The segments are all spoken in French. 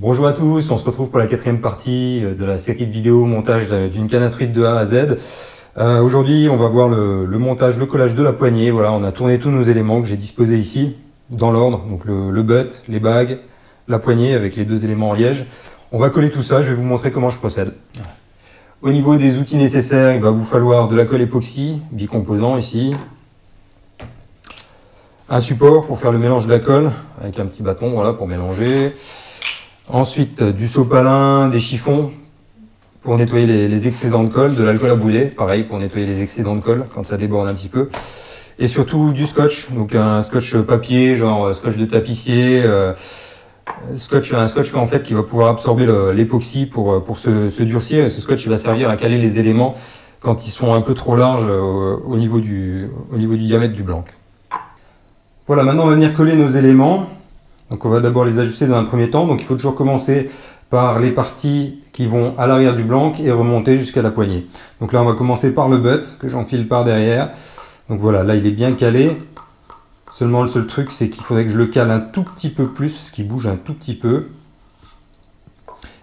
Bonjour à tous, on se retrouve pour la quatrième partie de la série de vidéos montage d'une canne à truite de A à Z. Aujourd'hui, on va voir le montage, le collage de la poignée. Voilà, on a tourné tous nos éléments que j'ai disposés ici, dans l'ordre. Donc le butt, les bagues, la poignée avec les deux éléments en liège. On va coller tout ça, je vais vous montrer comment je procède. Au niveau des outils nécessaires, il va vous falloir de la colle époxy, bicomposant ici. Un support pour faire le mélange de la colle, avec un petit bâton voilà, pour mélanger. Ensuite, du sopalin, des chiffons pour nettoyer les excédents de colle, de l'alcool à brûler, pareil pour nettoyer les excédents de colle quand ça déborde un petit peu. Et surtout du scotch, donc un scotch papier, genre scotch de tapissier, un scotch en fait qui va pouvoir absorber l'époxy pour se durcir. Et ce scotch il va servir à caler les éléments quand ils sont un peu trop larges au niveau du diamètre du blanc. Voilà, maintenant on va venir coller nos éléments. Donc on va d'abord les ajuster dans un premier temps. Donc il faut toujours commencer par les parties qui vont à l'arrière du blanc et remonter jusqu'à la poignée. Donc là on va commencer par le butt que j'enfile par derrière. Donc voilà, là il est bien calé. Seulement le seul truc c'est qu'il faudrait que je le cale un tout petit peu plus parce qu'il bouge un tout petit peu.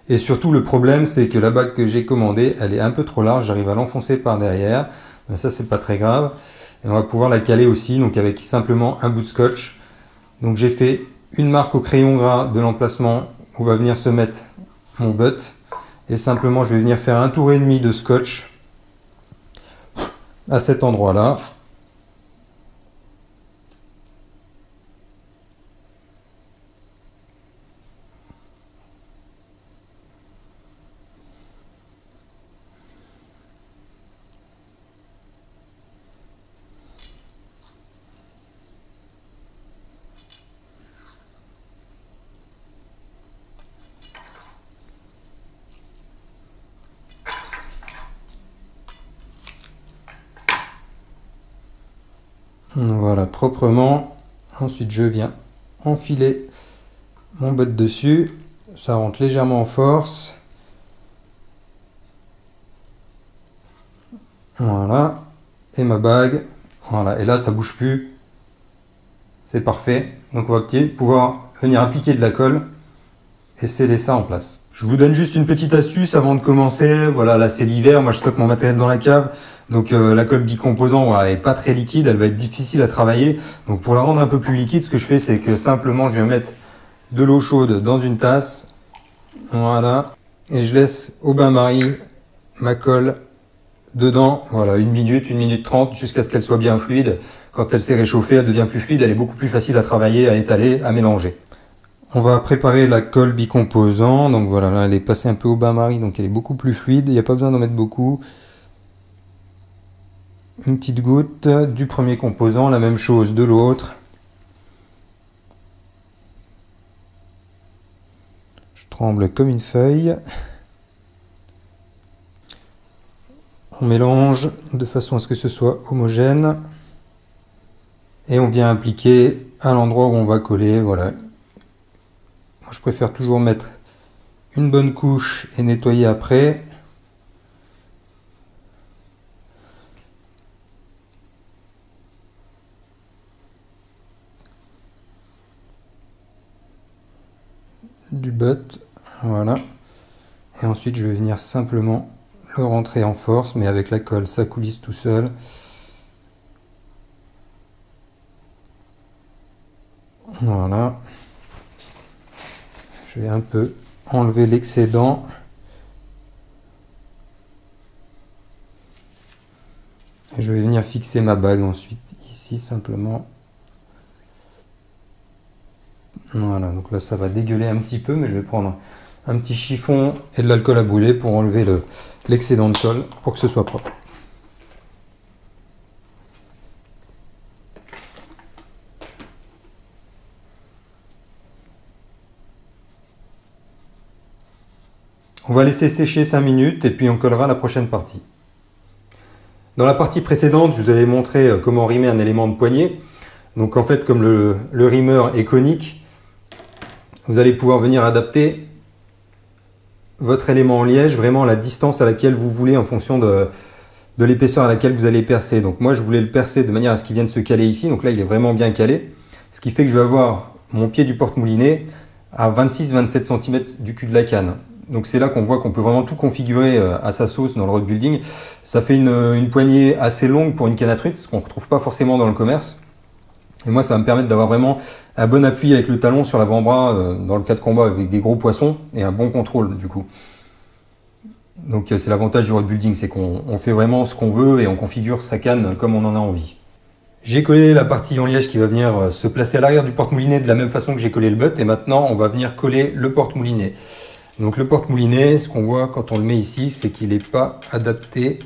Et surtout le problème c'est que la bague que j'ai commandée elle est un peu trop large. J'arrive à l'enfoncer par derrière. Mais ça c'est pas très grave. Et on va pouvoir la caler aussi donc avec simplement un bout de scotch. Donc j'ai fait une marque au crayon gras de l'emplacement où va venir se mettre mon butt et simplement je vais venir faire un tour et demi de scotch à cet endroit là. Voilà, proprement. Ensuite, je viens enfiler mon butt dessus. Ça rentre légèrement en force. Voilà. Et ma bague. Voilà. Et là, ça bouge plus. C'est parfait. Donc, on va pouvoir venir appliquer de la colle et sceller ça en place. Je vous donne juste une petite astuce avant de commencer. Voilà, là c'est l'hiver, moi je stocke mon matériel dans la cave. Donc la colle bicomposant, voilà, elle n'est pas très liquide, elle va être difficile à travailler. Donc pour la rendre un peu plus liquide, ce que je fais c'est que simplement je vais mettre de l'eau chaude dans une tasse. Voilà. Et je laisse au bain-marie ma colle dedans. Voilà, 1 minute 30 jusqu'à ce qu'elle soit bien fluide. Quand elle s'est réchauffée, elle devient plus fluide, elle est beaucoup plus facile à travailler, à étaler, à mélanger. On va préparer la colle bicomposant. Donc voilà, là elle est passée un peu au bain-marie, donc elle est beaucoup plus fluide. Il n'y a pas besoin d'en mettre beaucoup. Une petite goutte du premier composant, la même chose de l'autre. Je tremble comme une feuille. On mélange de façon à ce que ce soit homogène. Et on vient appliquer à l'endroit où on va coller. Voilà. Moi, je préfère toujours mettre une bonne couche et nettoyer après. Du butt, voilà. Et ensuite, je vais venir simplement le rentrer en force, mais avec la colle, ça coulisse tout seul. Voilà. Je vais un peu enlever l'excédent. Et je vais venir fixer ma bague ensuite, ici simplement. Voilà, donc là ça va dégueuler un petit peu, mais je vais prendre un petit chiffon et de l'alcool à brûler pour enlever l'excédent de colle pour que ce soit propre. On va laisser sécher 5 minutes et puis on collera la prochaine partie. Dans la partie précédente, je vous avais montré comment rimer un élément de poignée. Donc en fait, comme le rimeur est conique, vous allez pouvoir venir adapter votre élément en liège vraiment à la distance à laquelle vous voulez en fonction de l'épaisseur à laquelle vous allez percer. Donc moi, je voulais le percer de manière à ce qu'il vienne se caler ici. Donc là, il est vraiment bien calé. Ce qui fait que je vais avoir mon pied du porte-moulinet à 26-27 cm du cul de la canne. Donc c'est là qu'on voit qu'on peut vraiment tout configurer à sa sauce dans le road building. Ça fait une poignée assez longue pour une canne à truite, ce qu'on ne retrouve pas forcément dans le commerce. Et moi, ça va me permettre d'avoir vraiment un bon appui avec le talon sur l'avant-bras dans le cas de combat avec des gros poissons et un bon contrôle du coup. Donc c'est l'avantage du road building, c'est qu'on fait vraiment ce qu'on veut et on configure sa canne comme on en a envie. J'ai collé la partie en liège qui va venir se placer à l'arrière du porte-moulinet de la même façon que j'ai collé le butt, et maintenant on va venir coller le porte-moulinet. Donc le porte-moulinet, ce qu'on voit quand on le met ici, c'est qu'il n'est pas adapté.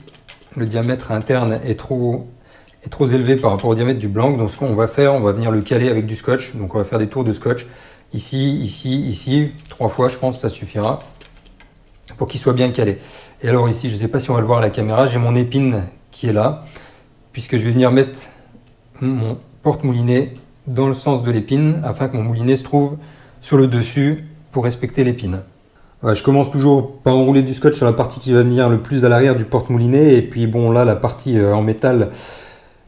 Le diamètre interne est trop élevé par rapport au diamètre du blanc. Donc ce qu'on va faire, on va venir le caler avec du scotch. Donc on va faire des tours de scotch ici, ici, ici, 3 fois, je pense que ça suffira pour qu'il soit bien calé. Et alors ici, je ne sais pas si on va le voir à la caméra, j'ai mon épine qui est là, puisque je vais venir mettre mon porte-moulinet dans le sens de l'épine afin que mon moulinet se trouve sur le dessus pour respecter l'épine. Voilà, je commence toujours par enrouler du scotch sur la partie qui va venir le plus à l'arrière du porte-moulinet, et puis bon là la partie en métal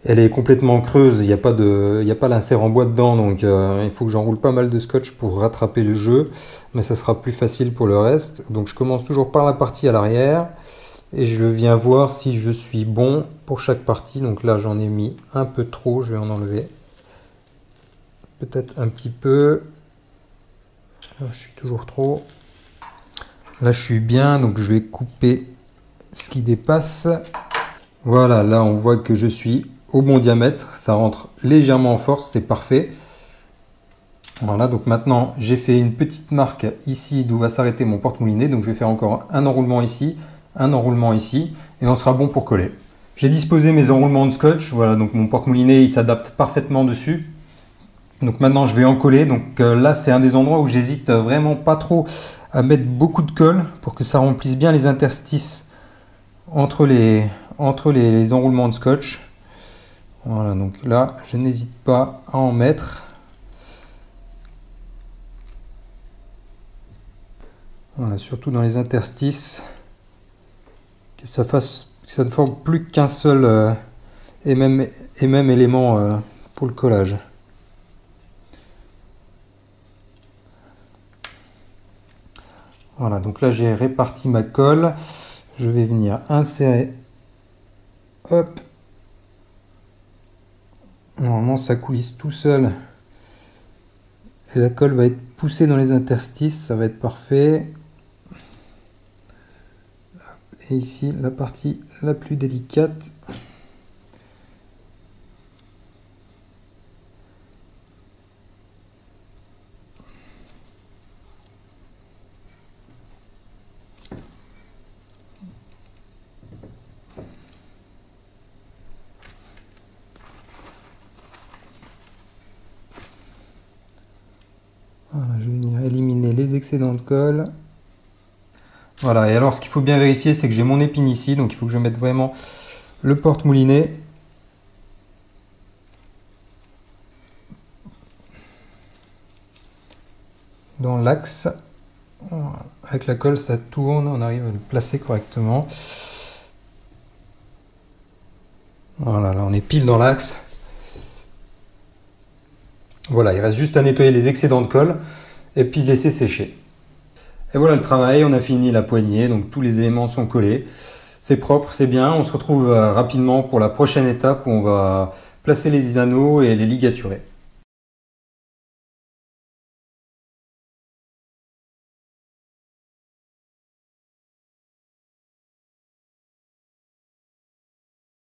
elle est complètement creuse, il n'y a pas l'insert en bois dedans, donc il faut que j'enroule pas mal de scotch pour rattraper le jeu, mais ça sera plus facile pour le reste. Donc je commence toujours par la partie à l'arrière et je viens voir si je suis bon pour chaque partie. Donc là j'en ai mis un peu trop, je vais en enlever peut-être un petit peu. Là, je suis toujours trop. Là je suis bien, donc je vais couper ce qui dépasse. Voilà, là on voit que je suis au bon diamètre, ça rentre légèrement en force, c'est parfait. Voilà, donc maintenant j'ai fait une petite marque ici d'où va s'arrêter mon porte-moulinet, donc je vais faire encore un enroulement ici, et on sera bon pour coller. J'ai disposé mes enroulements de scotch, voilà, donc mon porte-moulinet il s'adapte parfaitement dessus. Donc maintenant je vais en coller, donc là c'est un des endroits où j'hésite vraiment pas trop à mettre beaucoup de colle pour que ça remplisse bien les interstices entre les enroulements de scotch. Voilà, donc là je n'hésite pas à en mettre. Voilà, surtout dans les interstices, que ça ne forme plus qu'un seul et même élément pour le collage. Voilà, donc là j'ai réparti ma colle. Je vais venir insérer. Hop. Normalement ça coulisse tout seul. Et la colle va être poussée dans les interstices, ça va être parfait. Et ici la partie la plus délicate. Voilà, je vais venir éliminer les excédents de colle. Voilà, et alors ce qu'il faut bien vérifier, c'est que j'ai mon épine ici, donc il faut que je mette vraiment le porte-moulinet. Dans l'axe. Voilà. Avec la colle, ça tourne, on arrive à le placer correctement. Voilà, là on est pile dans l'axe. Voilà, il reste juste à nettoyer les excédents de colle et puis laisser sécher. Et voilà le travail, on a fini la poignée, donc tous les éléments sont collés. C'est propre, c'est bien. On se retrouve rapidement pour la prochaine étape où on va placer les anneaux et les ligaturer.